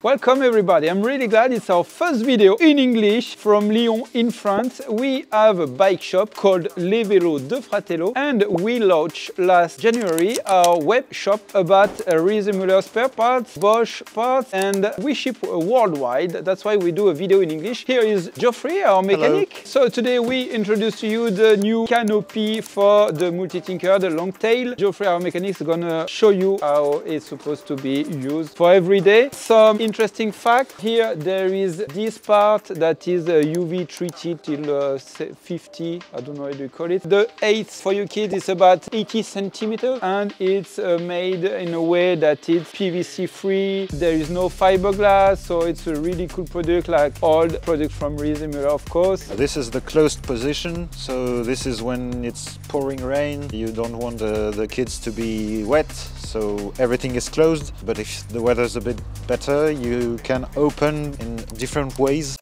Welcome everybody, I'm really glad it's our first video in English from Lyon in France. We have a bike shop called Les Vélos de Fratello and we launched last January our web shop about Riese Müller spare parts, Bosch parts, and we ship worldwide. That's why we do a video in English. Here is Geoffrey, our mechanic. Hello. So today we introduce to you the new Canopy for the Multitinker, the long tail. Geoffrey, our mechanic, is gonna show you how it's supposed to be used for every day. Some interesting fact, here there is this part that is UV treated till 50, I don't know how you call it. The height for your kids is about 80 centimeters and it's made in a way that it's PVC free. There is no fiberglass, so it's a really cool product, like all the products from Riese Müller, of course. This is the closed position, so this is when it's pouring rain. You don't want the kids to be wet, so everything is closed. But if the weather's a bit better, you can open in different ways.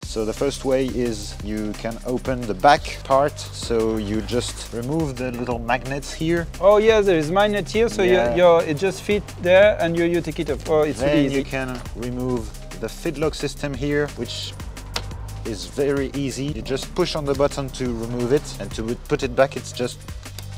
So the first way is you can open the back part, so you just remove the little magnets here. Oh yeah, there is magnet here, so it just fits there and you take it off. Oh, it's then really easy. You can remove the fitlock system here, which is very easy. You just push on the button to remove it, and to put it back it's just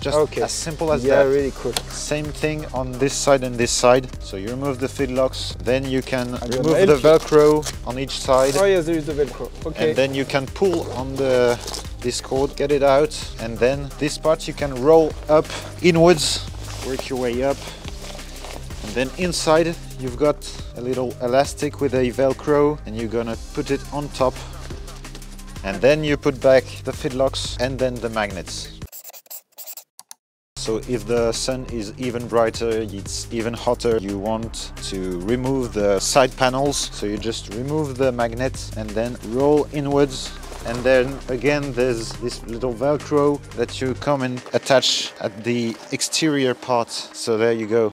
okay. As simple as that. Yeah, really cool. Same thing on this side and this side. So you remove the fitlocks, then you can remove the Velcro on each side. Oh yes, there is the Velcro. Okay. And then you can pull on this cord, get it out, and then this part you can roll up inwards, work your way up. And then inside you've got a little elastic with a Velcro, and you're gonna put it on top. And then you put back the fitloks and then the magnets. So if the sun is even brighter, it's even hotter, you want to remove the side panels, so you just remove the magnet and then roll inwards. And then again there's this little Velcro that you come and attach at the exterior part. So there you go.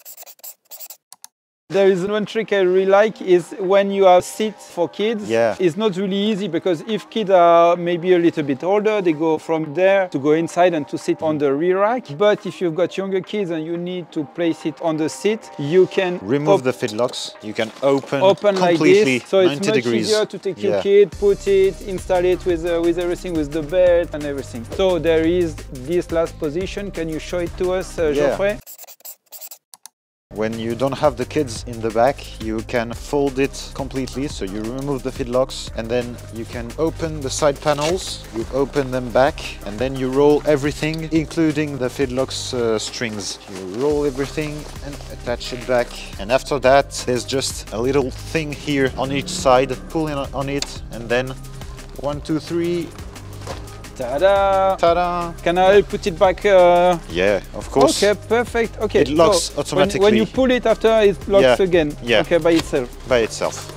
There is one trick I really like, is when you have seats for kids. Yeah. It's not really easy, because if kids are maybe a little bit older, they go from there to go inside and to sit on the rear rack. But if you've got younger kids and you need to place it on the seat, you can remove the fitloks. You can open like completely this. So 90 it's much degrees. easier to take your kid, put it, install it with everything, with the belt and everything. So there is this last position. Can you show it to us, Geoffrey? When you don't have the kids in the back, you can fold it completely, so you remove the fitloks and then you can open the side panels, you open them back, and then you roll everything, including the fitloks strings. You roll everything and attach it back, and after that there's just a little thing here on each side, pull in on it, and then 1, 2, 3. Ta-da! Ta-da! Can I put it back? Yeah, of course. Okay, perfect. Okay. It locks automatically. When you pull it after, it locks again. Yeah. Okay, by itself. By itself.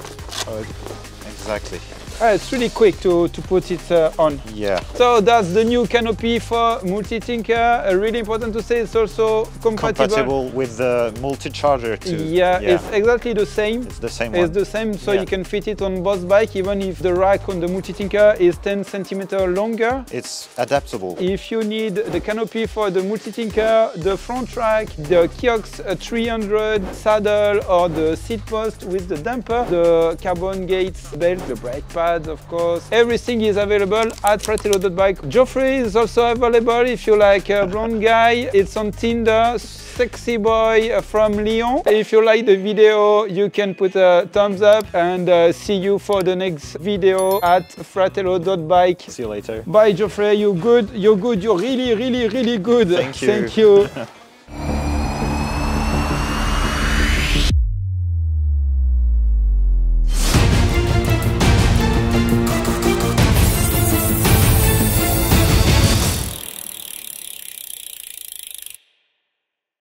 Exactly. It's really quick to put it on. Yeah. So that's the new Canopy for Multitinker. Really important to say, it's also compatible with the Multicharger too. Yeah, it's exactly the same. It's the same one. It's the same, so you can fit it on both bikes, even if the rack on the Multitinker is 10 centimeters longer. It's adaptable. If you need the Canopy for the Multitinker, the front rack, the Kiox 300 saddle, or the seat post with the damper, the carbon gates belt, the brake pad, of course. Everything is available at fratello.bike. Geoffrey is also available if you like a blonde guy. It's on Tinder, sexy boy from Lyon. If you like the video, you can put a thumbs up, and see you for the next video at fratello.bike. See you later. Bye, Geoffrey. You're good. You're good. You're really, really, really good. Thank you. Thank you.